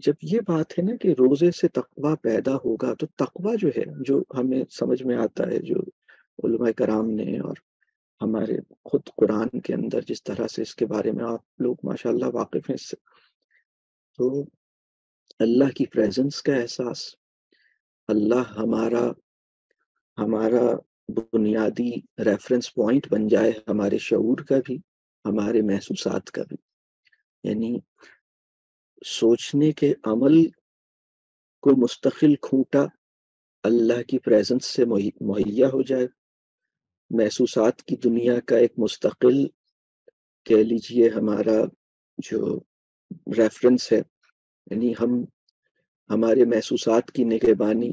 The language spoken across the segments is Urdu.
جب یہ بات ہے نا کہ روزے سے تقویٰ پیدا ہوگا، تو تقویٰ جو ہے، جو ہمیں سمجھ میں آتا ہے، جو علماء کرام نے اور ہمارے خود قرآن کے اندر جس طرح سے اس کے بارے میں آپ لوگ ماشاءاللہ واقف ہیں اس سے، تو اللہ کی پریزنس کا احساس، اللہ ہمارا ہمارا بنیادی ریفرنس پوائنٹ بن جائے، ہمارے شعور کا بھی، ہمارے محسوسات کا بھی، یعنی سوچنے کے عمل کو مستقل کھوٹا اللہ کی پریزنس سے مہیا ہو جائے، محسوسات کی دنیا کا ایک مستقل کہہ لیجئے ہمارا جو ریفرنس ہے، یعنی ہمارے محسوسات کی نگہبانی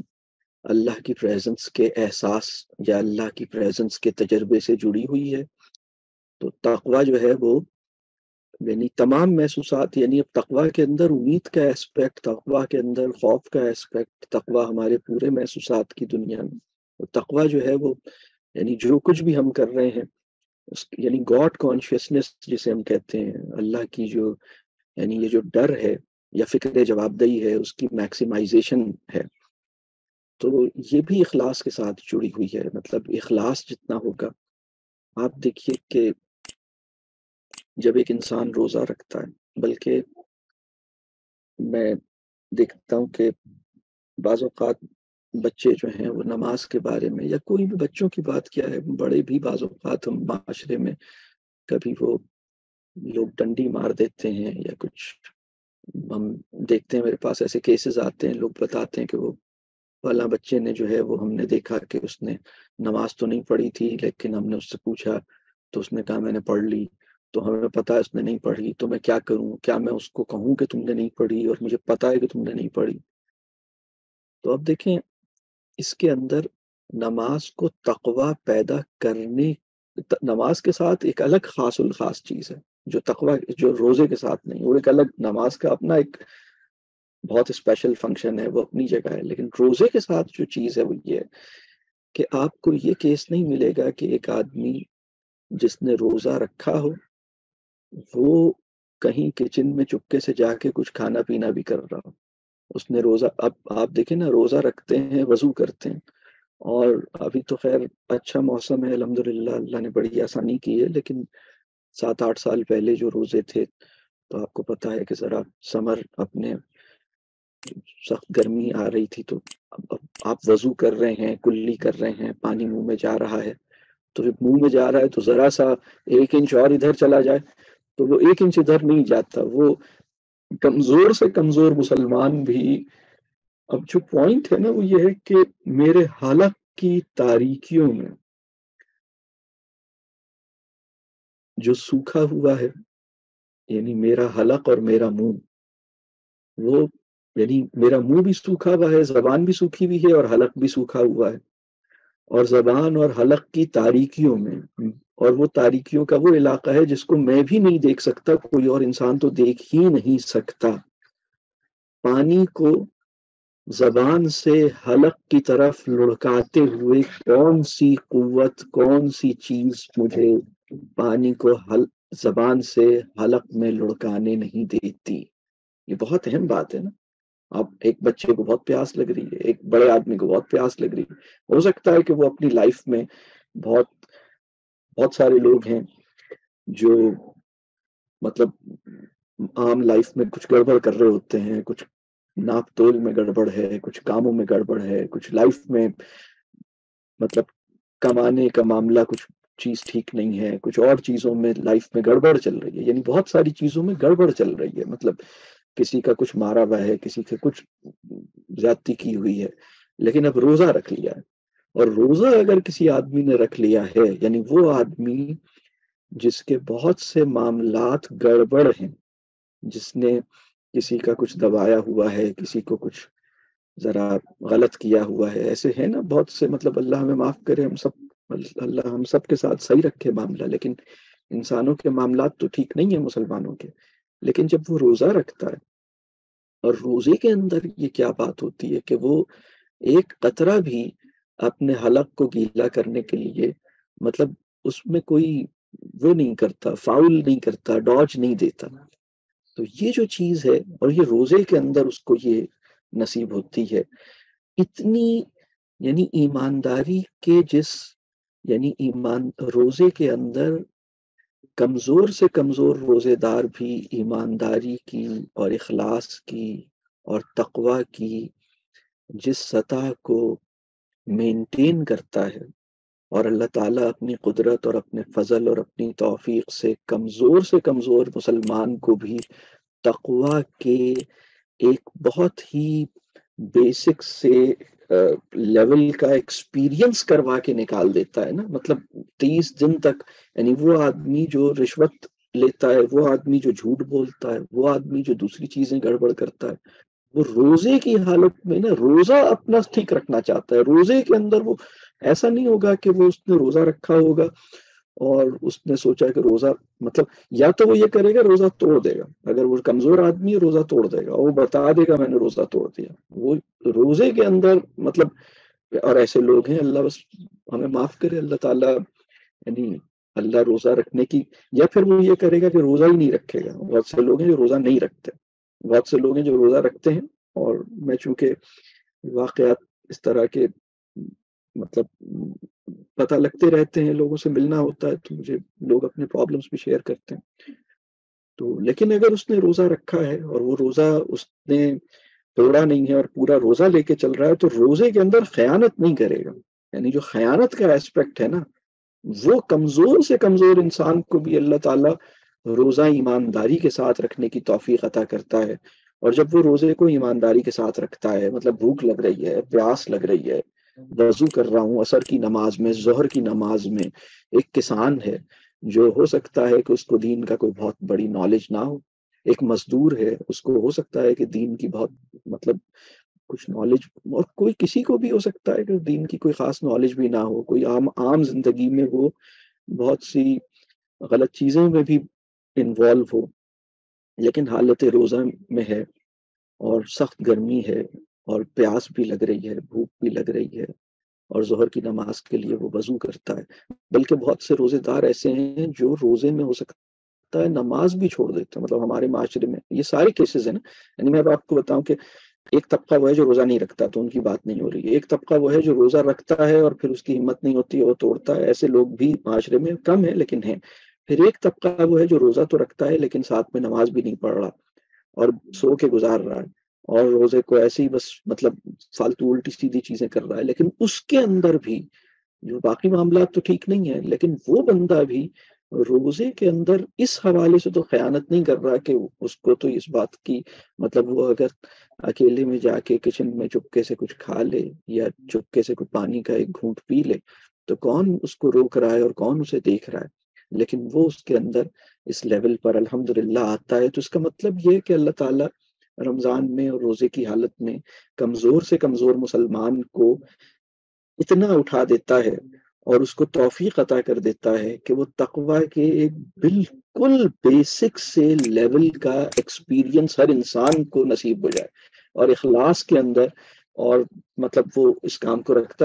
اللہ کی پریزنس کے احساس یا اللہ کی پریزنس کے تجربے سے جڑی ہوئی ہے، تو تقویٰ جو ہے وہ یعنی تمام محسوسات، یعنی اب تقویٰ کے اندر امید کا ایسپیکٹ، تقویٰ کے اندر خوف کا ایسپیکٹ، تقویٰ ہمارے پورے محسوسات کی دنیا میں، تقویٰ جو ہے وہ یعنی جو کچھ بھی ہم کر رہے ہیں یعنی گاڈ کانشیسنس جسے ہم کہتے ہیں، اللہ کی جو یعنی یہ جو ڈر ہے یا فکر جواب دہی ہے، اس کی میکسیمائزیشن ہے، تو یہ بھی اخلاص کے ساتھ جڑی ہوئی ہے۔ مطلب اخلاص جتنا ہوگا، آپ دیکھیے کہ جب ایک انسان روزہ رکھتا ہے، بلکہ میں دیکھتا ہوں کہ بعض اوقات بچے جو ہیں وہ نماز کے بارے میں، یا کوئی بھی بچوں کی بات کیا ہے، بڑے بھی بعض اوقات ہم معاشرے میں کبھی وہ لوگ ڈنڈی مار دیتے ہیں یا کچھ، ہم دیکھتے ہیں میرے پاس ایسے کیسز آتے ہیں، لوگ بتاتے ہیں کہ وہ فلاں بچے نے جو ہے وہ ہم نے دیکھا کہ اس نے نماز تو نہیں پڑھی تھی، لیکن ہم نے اس سے پوچھا تو اس نے کہا میں نے پڑھ لی، تو ہمیں پتا ہے اس نے نہیں پڑھی، تو میں کیا کروں؟ کیا میں اس کو کہوں کہ تم نے نہیں پڑھی اور مجھے پتا ہے کہ تم نے نہیں پڑھی؟ تو اب دیکھیں اس کے اندر نماز کو تقویٰ پیدا کرنے، نماز کے ساتھ ایک الگ خاص الخاص چیز ہے جو تقویٰ، جو روزے کے ساتھ نہیں، وہ ایک الگ، نماز کا اپنا ایک بہت اسپیشل فنکشن ہے، وہ اپنی جگہ ہے، لیکن روزے کے ساتھ جو چیز ہے وہ یہ ہے کہ آپ کو یہ کیس نہیں ملے گا کہ ایک آدمی جس نے روزہ رکھا ہو وہ کہیں کچن میں چپکے سے جا کے کچھ کھانا پینا بھی کر رہا ہو۔ اس نے روزہ، اب آپ دیکھیں نا، روزہ رکھتے ہیں، وضو کرتے ہیں، اور ابھی تو خیر اچھا موسم ہے الحمدللہ، اللہ نے بڑی آسانی کی ہے، لیکن 7-8 سال پہلے جو روزے تھے تو آپ کو پتا ہے کہ ذرا سمر اپنے سخت گرمی آ رہی تھی، تو اب آپ وضو کر رہے ہیں، کلی کر رہے ہیں، پانی منہ میں جا رہا ہے، تو جب منہ میں جا رہا ہے تو ذرا سا 1 انچ اور ادھر چلا جائے تو وہ 1 انچ ادھر نہیں جاتا، وہ کمزور سے کمزور مسلمان بھی، اب جو پوائنٹ ہے نا وہ یہ ہے کہ میرے حلق کی تاریکیوں میں جو سوکھا ہوا ہے، یعنی میرا حلق اور میرا منہ، وہ یعنی میرا منہ بھی سوکھا ہوا ہے، زبان بھی سوکھی ہوئی ہے اور حلق بھی سوکھا ہوا ہے، اور زبان اور حلق کی تاریکیوں میں، اور وہ تاریکیوں کا وہ علاقہ ہے جس کو میں بھی نہیں دیکھ سکتا، کوئی اور انسان تو دیکھ ہی نہیں سکتا، پانی کو زبان سے حلق کی طرف لڑکاتے ہوئے کون سی قوت، کون سی چیز مجھے پانی کو زبان سے حلق میں لڑکانے نہیں دیتی؟ یہ بہت اہم بات ہے نا۔ اب ایک بچے کو بہت پیاس لگ رہی ہے، ایک بڑے آدمی کو بہت پیاس لگ رہی ہے، ہو سکتا ہے کہ وہ اپنی لائف میں بہت بہت سارے لوگ ہیں جو مطلب عام لائف میں کچھ گڑبڑ کر رہے ہوتے ہیں، کچھ ناپ تول میں گڑبڑ ہے، کچھ کاموں میں گڑبڑ ہے، کچھ لائف میں مطلب کمانے کا معاملہ کچھ چیز ٹھیک نہیں ہے، کچھ اور چیزوں میں لائف میں گڑبڑ چل رہی ہے، یعنی بہت ساری چیزوں میں گڑبڑ چل رہی ہے، مطلب کسی کا کچھ مارا ہوا ہے، کسی سے کچھ زیادتی کی ہوئی ہے، لیکن اب روزہ رکھ لیا ہے، اور روزہ اگر کسی آدمی نے رکھ لیا ہے، یعنی وہ آدمی جس کے بہت سے معاملات گڑبڑ ہیں، جس نے کسی کا کچھ دبایا ہوا ہے، کسی کو کچھ ذرا غلط کیا ہوا ہے، ایسے ہیں نا بہت سے، مطلب اللہ ہمیں معاف کرے، ہم سب، اللہ ہم سب کے ساتھ صحیح رکھے معاملہ، لیکن انسانوں کے معاملات تو ٹھیک نہیں ہیں مسلمانوں کے، لیکن جب وہ روزہ رکھتا ہے، اور روزے کے اندر یہ کیا بات ہوتی ہے کہ وہ ایک قطرہ بھی اپنے حلق کو گیلا کرنے کے لیے، مطلب اس میں کوئی وہ نہیں کرتا، فاؤل نہیں کرتا، ڈاج نہیں دیتا، تو یہ جو چیز ہے، اور یہ روزے کے اندر اس کو یہ نصیب ہوتی ہے، اتنی یعنی ایمانداری کے یعنی روزے کے اندر کمزور سے کمزور روزے دار بھی ایمانداری کی اور اخلاص کی اور تقوی کی جس سطح کو مینٹین کرتا ہے، اور اللہ تعالیٰ اپنی قدرت اور اپنے فضل اور اپنی توفیق سے کمزور مسلمان کو بھی تقوی کے ایک بہت ہی بیسک سے لیول کا ایکسپیرینس کروا کے نکال دیتا ہے نا. مطلب 30 دن تک، یعنی وہ آدمی جو رشوت لیتا ہے، وہ آدمی جو جھوٹ بولتا ہے، وہ آدمی جو دوسری چیزیں گڑبڑ کرتا ہے، وہ روزے کی حالت میں نا روزہ اپنا ٹھیک رکھنا چاہتا ہے. روزے کے اندر وہ ایسا نہیں ہوگا کہ وہ اس نے روزہ رکھا ہوگا اور اس نے سوچا کہ روزہ، مطلب یا تو وہ یہ کرے گا روزہ توڑ دے گا. اگر وہ کمزور آدمی ہے روزہ توڑ دے گا، وہ بتا دے گا میں نے روزہ توڑ دیا. وہ روزے کے اندر مطلب، اور ایسے لوگ ہیں، اللہ بس ہمیں معاف کرے اللہ تعالیٰ، یعنی اللہ روزہ رکھنے کی، یا پھر وہ یہ کرے گا کہ روزہ ہی نہیں رکھے گا. بہت سے لوگ ہیں جو روزہ نہیں رکھتے، بہت سے لوگ ہیں جو روزہ رکھتے ہیں. اور میں چونکہ واقعات اس طرح کے مطلب پتہ لگتے رہتے ہیں، لوگوں سے ملنا ہوتا ہے، تو مجھے لوگ اپنے پرابلمس بھی شیئر کرتے ہیں. تو لیکن اگر اس نے روزہ رکھا ہے اور وہ روزہ اس نے توڑا نہیں ہے اور پورا روزہ لے کے چل رہا ہے، تو روزے کے اندر خیانت نہیں کرے گا. یعنی جو خیانت کا ایسپیکٹ ہے نا، وہ کمزور سے کمزور انسان کو بھی اللہ تعالیٰ روزہ ایمانداری کے ساتھ رکھنے کی توفیق عطا کرتا ہے. اور جب وہ روزے کو ایمانداری کے ساتھ رکھتا ہے، مطلب بھوک لگ رہی ہے، پیاس لگ رہی ہے، وضو کر رہا ہوں عصر کی نماز میں، ظہر کی نماز میں، ایک کسان ہے جو ہو سکتا ہے کہ اس کو دین کا کوئی بہت بڑی نالج نہ ہو، ایک مزدور ہے اس کو ہو سکتا ہے کہ دین کی بہت مطلب کچھ نالج، اور کوئی کسی کو بھی ہو سکتا ہے کہ دین کی کوئی خاص نالج بھی نہ ہو، کوئی عام زندگی میں وہ بہت سی غلط چیزوں میں بھی انوالو ہو، لیکن حالت روزہ میں ہے اور سخت گرمی ہے اور پیاس بھی لگ رہی ہے، بھوک بھی لگ رہی ہے، اور ظہر کی نماز کے لیے وہ وضو کرتا ہے. بلکہ بہت سے روزے دار ایسے ہیں جو روزے میں ہو سکتا ہے نماز بھی چھوڑ دیتے ہیں. مطلب ہمارے معاشرے میں یہ سارے کیسز ہیں نا. یعنی میں اب آپ کو بتاؤں کہ ایک طبقہ وہ ہے جو روزہ نہیں رکھتا، تو ان کی بات نہیں ہو رہی. ایک طبقہ وہ ہے جو روزہ رکھتا ہے اور پھر اس کی ہمت نہیں ہوتی ہے، وہ توڑتا ہے. ایسے لوگ بھی معاشرے میں کم ہیں لیکن ہیں. پھر ایک طبقہ وہ ہے جو روزہ تو رکھتا ہے لیکن ساتھ میں نماز بھی نہیں پڑھ رہا اور سو کے گزار رہا ہے، اور روزے کو ایسے ہی بس مطلب فالتو الٹی سیدھی چیزیں کر رہا ہے. لیکن اس کے اندر بھی جو باقی معاملات تو ٹھیک نہیں ہیں، لیکن وہ بندہ بھی روزے کے اندر اس حوالے سے تو خیانت نہیں کر رہا کہ اس کو تو اس بات کی مطلب، وہ اگر اکیلے میں جا کے کچن میں چپکے سے کچھ کھا لے یا چپکے سے کچھ پانی کا ایک گھونٹ پی لے تو کون اس کو روک رہا ہے اور کون اسے دیکھ رہا ہے. لیکن وہ اس کے اندر اس لیول پر الحمدللہ آتا ہے، تو اس کا مطلب یہ کہ اللہ تعالیٰ رمضان میں اور روزے کی حالت میں کمزور سے کمزور مسلمان کو اتنا اٹھا دیتا ہے اور اس کو توفیق عطا کر دیتا ہے کہ وہ تقوی کے ایک بالکل بیسک سے لیول کا ایکسپیرینس ہر انسان کو نصیب ہو جائے، اور اخلاص کے اندر، اور مطلب وہ اس کام کو رکھتا ہے.